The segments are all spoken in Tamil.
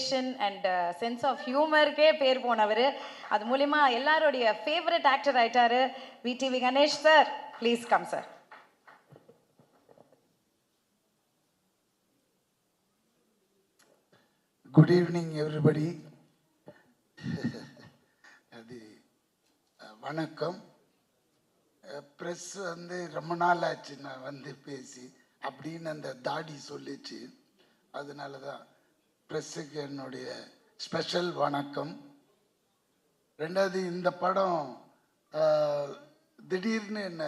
டெடிகேஷன் அண்ட் சென்ஸ் ஆஃப் ஹியூமருக்கே பேர் போனவர். அது மூலிமா எல்லாருடைய ஃபேவரட் ஆக்டர் ஆயிட்டாரு. VTV Ganesh sir, please come sir. Good evening everybody. அது வணக்கம். ப்ரெஸ் ரொம்ப நாள் ஆச்சு நான் பேசி அப்படின்னு அந்த தாடி சொல்லிச்சு. அதனால தான் ப்ரெஸ்ஸுக்கு என்னுடைய ஸ்பெஷல் வணக்கம். ரெண்டாவது, இந்த படம் திடீர்னு என்ன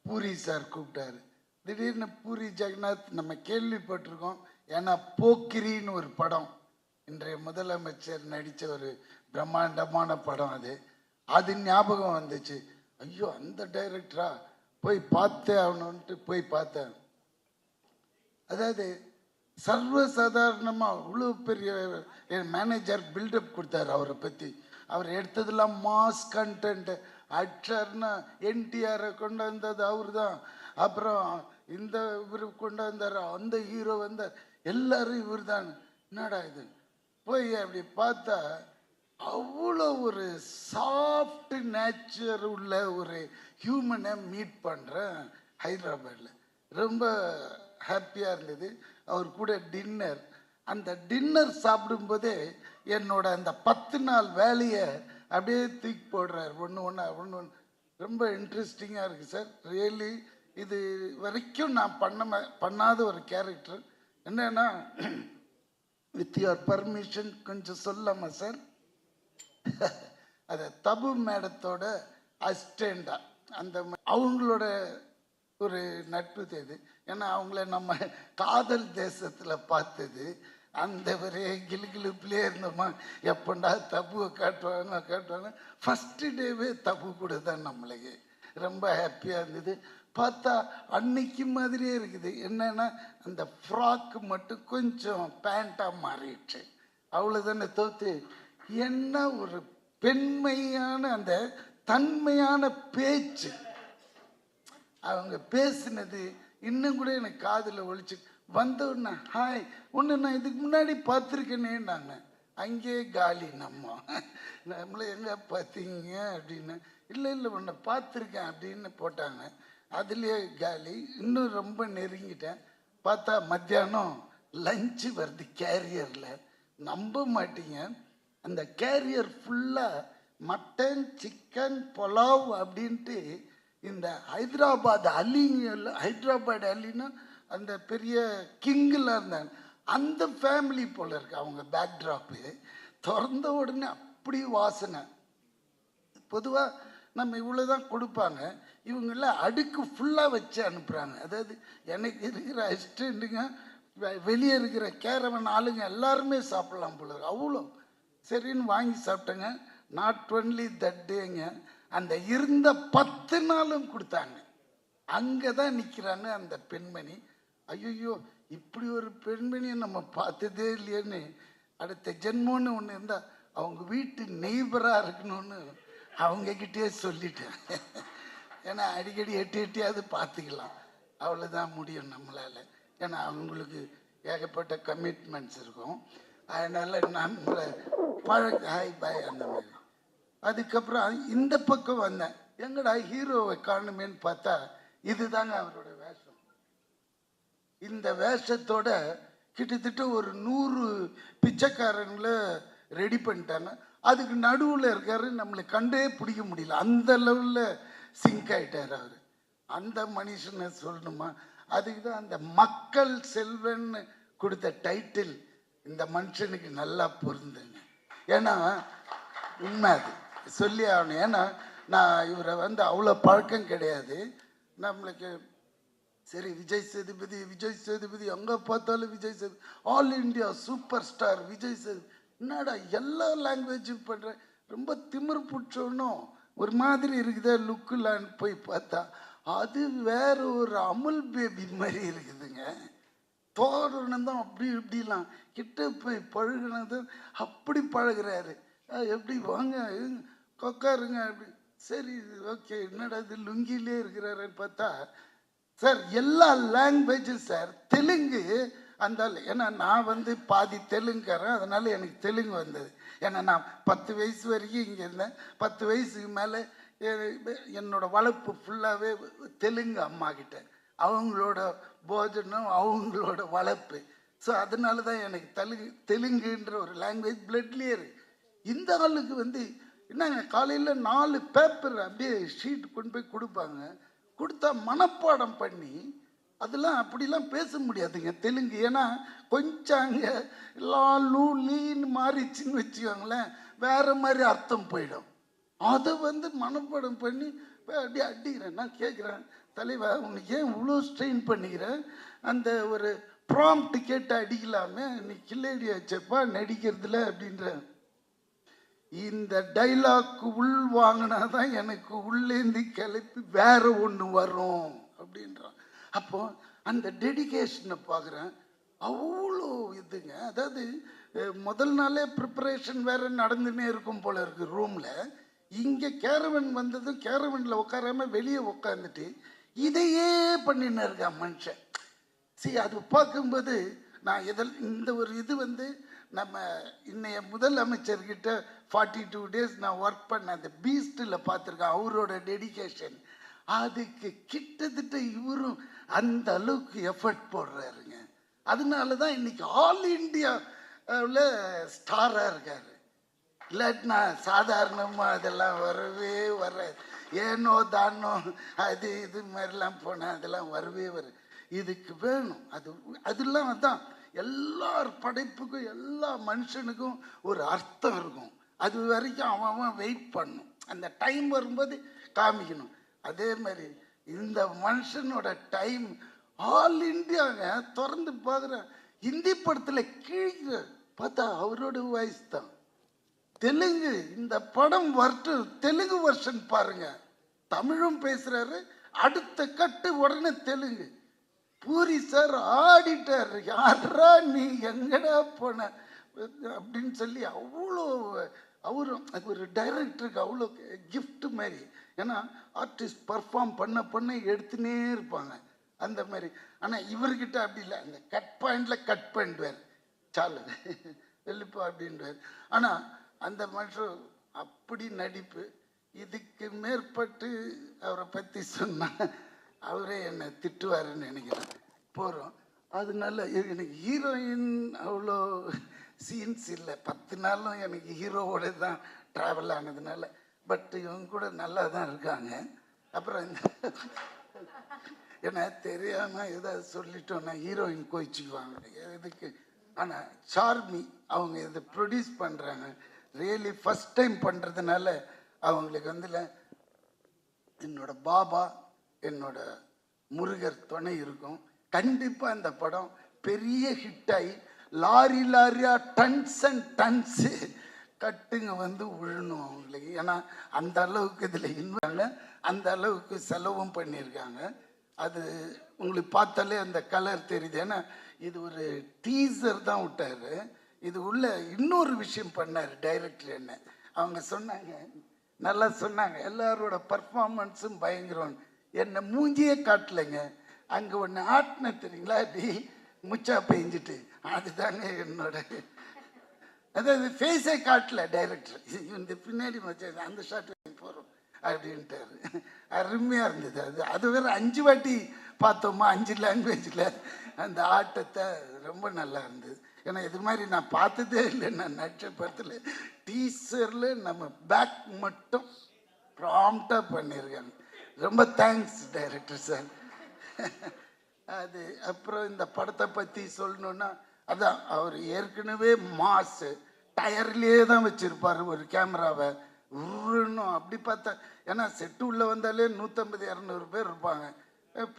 பூரி சார் கூப்பிட்டாரு. திடீர்னு பூரி ஜெகநாத் நம்ம கேள்விப்பட்டிருக்கோம். ஏன்னா போக்கிரின்னு ஒரு படம், இன்றைய முதலமைச்சர் நடித்த ஒரு பிரம்மாண்டமான படம், அது ஞாபகம் வந்துச்சு. ஐயோ, அந்த டைரக்டரா, போய் பார்த்தே ஆகணுன்ட்டு போய் பார்த்தேன். அதாவது சர்வசாதாரணமாக அவ்வளோ பெரிய என் மேனேஜர் பில்டப் கொடுத்தாரு அவரை பற்றி. அவர் எடுத்ததெல்லாம் மாஸ் கண்டென்ட். ஆக்டர்னா என்டிஆரை கொண்டு வந்தது அவர் தான். அப்புறம் இந்த இவர் கொண்டு வந்தார், அந்த ஹீரோ வந்தார், எல்லாரும் இவர் தான். என்னடா இது, போய் அப்படி பார்த்தா அவ்வளோ ஒரு சாஃப்ட் நேச்சர் உள்ள ஒரு ஹியூமனை மீட் பண்ணுறேன் ஹைதராபாத்தில். ரொம்ப ஹாப்பியாக இருந்தது. அவர் கூட டின்னர், அந்த டின்னர் சாப்பிடும்போதே என்னோட அந்த 10 நாள் வேலையை அப்படியே தூக்கி போடுறார். ஒன்று ரொம்ப இன்ட்ரெஸ்டிங்காக இருக்குது சார். ரியலி இது வரைக்கும் நான் பண்ணாத ஒரு கேரக்டர். என்னன்னா, வித் யுவர் பர்மிஷன் கொஞ்சம் சொல்லாமா சார்? அது தபு மேடத்தோட அசிஸ்டண்டா அந்த அவங்களோட ஒரு நட்பு இது. ஏன்னா அவங்கள நம்ம காதல் தேசத்தில் பார்த்தது. அந்த ஒரே கிளுகிளுப்புலேயே இருந்தோமா, எப்பண்டா தபுவை காட்டுவாங்க. ஃபஸ்ட்டு டேவே தபு கூட தான் நம்மளுக்கு ரொம்ப ஹாப்பியாக இருந்தது. பார்த்தா அன்னைக்கு மாதிரியே இருக்குது. என்னன்னா, அந்த ஃப்ராக்கு மட்டும் கொஞ்சம் பேண்ட்டாக மாறிடுச்சு, அவ்வளோதானே. தோத்து என்ன ஒரு பெண்மையான அந்த தன்மையான பேச்சு, அவங்க பேசினது இன்னும் கூட எனக்கு காதில் ஒழிச்சு வந்தோடனே, ஹாய் ஒன்று நான் இதுக்கு முன்னாடி பார்த்துருக்கேனே. நாங்கள் அங்கேயே காலி, நம்மளை எங்கே பார்த்தீங்க அப்படின்னு. இல்லை உன்னை பார்த்துருக்கேன் அப்படின்னு போட்டாங்க. அதுலேயே காலி. இன்னும் ரொம்ப நெருங்கிட்டேன். பார்த்தா மத்தியானம் லஞ்சு வருது கேரியரில். நம்ப மாட்டீங்க, அந்த கேரியர் ஃபுல்லாக மட்டன், சிக்கன், புலாவ் அப்படின்ட்டு இந்த ஹைதராபாத் அலின்னா அந்த பெரிய கிங்கில் இருந்தாங்க, அந்த ஃபேமிலி போல் இருக்கு அவங்க பேக்ட்ராப்பு. திறந்த உடனே அப்படி வாசனை. பொதுவாக நம்ம இவ்வளோ தான் கொடுப்பாங்க, இவங்கெல்லாம் அடுக்கு ஃபுல்லாக வச்சு அனுப்புகிறாங்க. அதாவது எனக்கு இருக்கிற அசிஸ்டண்ட்டுங்க, வெளியே இருக்கிற கேரவன் ஆளுங்க எல்லாருமே சாப்பிட்லாம் போல இருக்கு. அவ்வளோ சரின்னு வாங்கி சாப்பிட்டேங்க. நாட் ஒன்லி தட் டேங்க, அந்த இருந்த 10 நாளும் கொடுத்தாங்க. அங்கே தான் நிற்கிறாங்க அந்த பெண்மணி. ஐயோ, இப்படி ஒரு பெண்மணியை நம்ம பார்த்ததே இல்லையேன்னு, அடுத்த ஜென்மோன்னு ஒன்று இருந்தால் அவங்க வீட்டு நெய்பராக இருக்கணும்னு அவங்கக்கிட்டே சொல்லிட்டேன். ஏன்னா அடிக்கடி எட்டியாவது பார்த்துக்கலாம், அவ்வளோதான் முடியும் நம்மளால். ஏன்னா அவங்களுக்கு ஏகப்பட்ட கமிட்மெண்ட்ஸ் இருக்கும். அதனால் நம்மளை ஹாய் பாய் அந்த மாதிரி. அதுக்கப்புறம் இந்த பக்கம் வந்தேன். எங்கடா ஹீரோவை காணுமேன்னு பார்த்தா இதுதாங்க அவரோட வேஷம். இந்த வேஷத்தோட கிட்டத்தட்ட ஒரு 100 பிச்சைக்காரங்களை ரெடி பண்ணிட்டாங்க. அதுக்கு நடுவில் இருக்காரு, நம்மளை கண்டே பிடிக்க முடியல, அந்த லெவலில் சிங்க் ஆகிட்டார் அவர். அந்த மனுஷனை சொல்லணுமா? அதுக்கு தான் அந்த மக்கள் செல்வன்னு கொடுத்த டைட்டில் இந்த மனுஷனுக்கு நல்லா பொருந்துங்க. ஏன்னா உண்மை, அது சொல்லி ஆகணும். ஏன்னா நான் இவரை அவ்வளோ பழக்கம் கிடையாது நம்மளுக்கு. சரி, விஜய் சேதுபதி எங்கே பார்த்தாலும் Vijay Sethupathi, all India super star Vijay Sethupathi. என்னடா எல்லா லாங்குவேஜும் பண்ணுற, ரொம்ப திமிர் பிடிச்சோன்னும் ஒரு மாதிரி இருக்குதே லுக்குலான்னு போய் பார்த்தா அது வேற ஒரு அமுல் பேபி மாதிரி இருக்குதுங்க. தோரணம் தான் அப்படி இப்படிலாம் கிட்ட போய் பழகினது அப்படி பழகிறாரு. எப்படி வாங்க கொக்காருங்க அப்படி. சரி ஓகே, என்னடா இது லுங்கிலே இருக்கிறாருன்னு பார்த்தா, சார் எல்லா லாங்குவேஜும் சார். தெலுங்கு அந்த ஏன்னா நான் வந்து பாதி தெலுங்குக்காரன், அதனால எனக்கு தெலுங்கு வந்தது. ஏன்னா நான் 10 வயசு வரைக்கும் இங்கே இருந்தேன். 10 வயசுக்கு மேலே என்னோட வளர்ப்பு ஃபுல்லாகவே தெலுங்கு அம்மா கிட்ட, அவங்களோட போஜனம் அவங்களோட வளர்ப்பு. ஸோ அதனால தான் எனக்கு தெலுங்குன்ற ஒரு லாங்குவேஜ் பிளட்லேயே இருக்கு. இந்த ஆளுக்கு வந்து என்னங்க, காலையில் 4 பேப்பர் அப்படியே ஷீட் கொண்டு போய் கொடுப்பாங்க. கொடுத்தா மனப்பாடம் பண்ணி அதெல்லாம் அப்படிலாம் பேச முடியாதுங்க தெலுங்கு. ஏன்னா கொஞ்சம் அங்கே லூ லீன்னு மாறிச்சுன்னு வச்சுக்கோங்களேன், வேற மாதிரி அர்த்தம் போயிடும். அதை வந்து மனப்பாடம் பண்ணி அப்படியே அடிக்கிறேன். நான் கேட்குறேன், தலைவா உனக்கு ஏன் இவ்வளோ ஸ்ட்ரெயின் பண்ணிக்கிறேன்? அந்த ஒரு ப்ராம்ப்ட் கேட்டு அடிக்கலாமே, நீ கில்லேடி வச்சப்பா நடிக்கிறதுல அப்படின்ற. இந்த டைலாக்கு உள் வாங்கினாதான் எனக்கு உள்ளேந்து கிளப்பி வேற ஒன்று வரும் அப்படின்றான். அப்போ அந்த டெடிகேஷனை பார்க்குறேன். அவ்வளோ இதுங்க. அதாவது முதல் நாளே ப்ரிப்பரேஷன் வேற நடந்துன்னே இருக்கும் போல இருக்கு ரூமில். இங்கே கேரவன் வந்ததும் கேரவனில் உட்காராம வெளியே உட்காந்துட்டு இதையே பண்ணின்னு இருக்கான் மனுஷன். சரி, அது பார்க்கும்போது நான் இந்த ஒரு இது வந்து நம்ம இன்னைய முதலமைச்சர்கிட்ட 42 days நான் ஒர்க் பண்ண அந்த பீஸ்டில் பார்த்துருக்கேன். அவரோட டெடிகேஷன் அதுக்கு கிட்டத்தட்ட இவரும் அந்த அளவுக்கு எஃபர்ட் போடுறாருங்க. அதனால தான் இன்னைக்கு ஆல் இண்டியாவில் ஸ்டாராக இருக்காரு. இல்லாட்டினா சாதாரணமாக அதெல்லாம் வரவே வராது. ஏனோ தானோ அது இது மாதிரிலாம் போனால் அதெல்லாம் வரவே வராது. இதுக்கு வேணும். அதெல்லாம் தான் எல்லார் படைப்புக்கும் எல்லா மனுஷனுக்கும் ஒரு அர்த்தம் இருக்கும். அது வரைக்கும் அவன் வெயிட் பண்ணும். அந்த டைம் வரும்போது காமிக்கணும். அதே மாதிரி இந்த மனுஷனோட டைம் ஆல் இண்டியாங்க. திறந்து பார்க்குறேன், ஹிந்தி படத்தில் கீழே பார்த்தா அவரோட வாய்ஸ் தான். தெலுங்கு இந்த படம் வரட்டும், தெலுங்கு வெர்ஷன் பாருங்க. தமிழும் பேசுறாரு, அடுத்த கட்டு உடனே தெலுங்கு. பூரி சார் ஆடிட்டார், யாரா நீ எங்கடா போன அப்படின்னு சொல்லி அவ்வளோ அவரும் அது ஒரு டைரக்டருக்கு அவ்வளோ கிஃப்ட் மாதிரி. ஏன்னா ஆர்டிஸ்ட் பர்ஃபார்ம் பண்ண எடுத்துனே இருப்பாங்க அந்த மாதிரி. ஆனால் இவர்கிட்ட அப்படி இல்லை. அந்த கட் கட் பண்ணிடுவார், சாலு வெளிப்பா அப்படின்வார். ஆனால் அந்த மனுஷன் அப்படி நடிப்பு. இதுக்கு மேற்பட்டு அவரை பற்றி சொன்னால் அவரே என்னை திட்டுவாருன்னு நினைக்கிறேன். போகிறோம். அதனால எனக்கு ஹீரோயின் அவ்வளோ சீன்ஸ் இல்லை. 10 நாளும் எனக்கு ஹீரோவோட தான் ட்ராவல் ஆனதுனால. பட் இவங்க கூட நல்லா தான் இருக்காங்க. அப்புறம் ஏன்னா தெரியாமல் ஏதாவது சொல்லிட்டோன்னா ஹீரோயின் கோயிச்சுக்குவாங்க எதுக்கு. ஆனால் சார்மி அவங்க இதை ப்ரொடியூஸ் பண்ணுறாங்க. ரியலி ஃபஸ்ட் டைம் பண்ணுறதுனால அவங்களுக்கு வந்து என்னோட பாபா என்னோட முருகர் துணை இருக்கும். கண்டிப்பாக இந்த படம் பெரிய ஹிட் ஆகி லாரியா டன்ஸ் அண்ட் டன்ஸு கட்டுங்க வந்து விழணும் அவங்களுக்கு. ஏன்னா அந்த அளவுக்கு இதில் இன்வாங்க, அந்த அளவுக்கு செலவும் பண்ணியிருக்காங்க. அது உங்களுக்கு பார்த்தாலே அந்த கலர் தெரியுது. ஏன்னா இது ஒரு டீசர் தான் விட்டாரு. இது உள்ள இன்னொரு விஷயம் பண்ணார் டைரக்டர். என்ன அவங்க சொன்னாங்க, நல்லா சொன்னாங்க, எல்லாரோட பர்ஃபார்மன்ஸும் பயங்கரம். என்னை மூஞ்சியே காட்டலைங்க, அங்கே ஒன்று ஆட்டின தெரியுங்களா, அப்படி முச்சா பெஞ்சிட்டு, அதுதாங்க என்னோட. அதாவது ஃபேஸே காட்டல டைரக்டர். இந்த பின்னாடி மச்சா அந்த ஷாட் போகிறோம் அப்படின்ட்டாரு. அருமையாக இருந்தது. அது வேறு 5 வாட்டி பார்த்தோமா, 5 லாங்குவேஜில் அந்த ஆட்டத்தை. ரொம்ப நல்லா இருந்தது. ஏன்னா இது மாதிரி நான் பார்த்ததே இல்லை. நான் நடிச்ச படத்தில் டீசரில் நம்ம பேக் மட்டும் ப்ராம்ப்டாக பண்ணியிருக்காங்க. ரொம்ப தேங்க்ஸ் டைரக்டர் சார். அது அப்புறம் இந்த படத்தை பற்றி சொல்லணுன்னா, அதான் அவர் ஏற்கனவே மாசு டயர்லேயே தான் வச்சுருப்பார் ஒரு கேமராவை. உருணும் அப்படி பார்த்தா, ஏன்னா செட்டு உள்ளே வந்தாலே 150-200 பேர் இருப்பாங்க,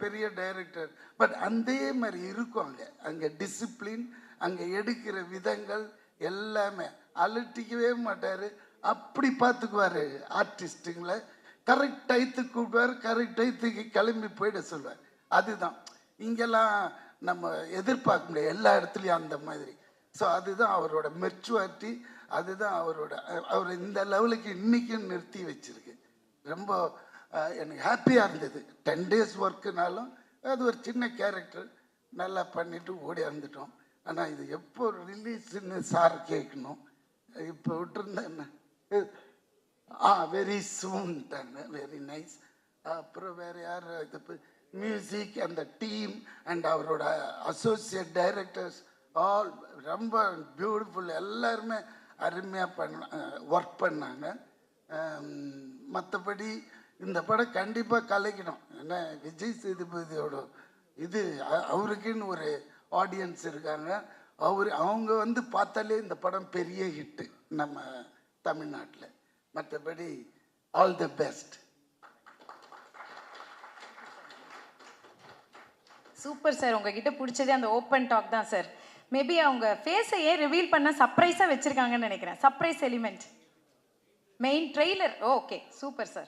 பெரிய டைரக்டர். பட் அதே மாதிரி இருக்கும் அங்கே டிசிப்ளின், அங்கே எடுக்கிற விதங்கள் எல்லாமே. அலட்டிக்கவே மாட்டார், அப்படி பார்த்துக்குவார் ஆர்டிஸ்ட்டுங்களை. கரெக்ட் டயத்துக்கு கூப்பிடுவார், கரெக்ட் டயத்துக்கு கிளம்பி போயிட சொல்லுவார். அதுதான் இங்கெல்லாம் நம்ம எதிர்பார்க்க முடியாது எல்லா இடத்துலையும் அந்த மாதிரி. ஸோ அதுதான் அவரோட மெச்சுவாரிட்டி. அதுதான் அவர் இந்த லெவலுக்கு இன்றைக்கும் நிறுத்தி வச்சிருக்கு. ரொம்ப எனக்கு ஹாப்பியாக இருந்தது. 10 days ஒர்க்குனாலும் அது ஒரு சின்ன கேரக்டர். நல்லா பண்ணிட்டு ஓடி வந்துட்டோம். ஆனால் இது எப்போ ரிலீஸ்ன்னு சார் கேட்கணும். இப்போ விட்டுருந்தேன். வெரி சூன் தானே. Very nice. அப்புறம் வேறு யார் இது மியூசிக் அந்த டீம் அண்ட் அவரோட அசோசியேட் டைரக்டர்ஸ் ஆல் ரொம்ப பியூட்டிஃபுல். எல்லாருமே அருமையாக ஒர்க் பண்ணாங்க. மற்றபடி இந்த படம் கண்டிப்பாக கலைக்கணும். ஏன்னா விஜய் சேதுபதியோட இது அவருக்குன்னு ஒரு ஆடியன்ஸ் இருக்காங்க. அவங்க வந்து பார்த்தாலே இந்த படம் பெரிய ஹிட்டு நம்ம தமிழ்நாட்டில். மற்றபடி all the best. Super sir. உங்ககிட்ட பிடிச்சதே அந்த ஓப்பன் டாக் தான் சார். மேபி அவங்க ஃபேஸை ஏன் ரிவீல் பண்ண சர்ப்ரைஸாக வச்சுருக்காங்கன்னு நினைக்கிறேன். Surprise element main trailer. Okay, super sir.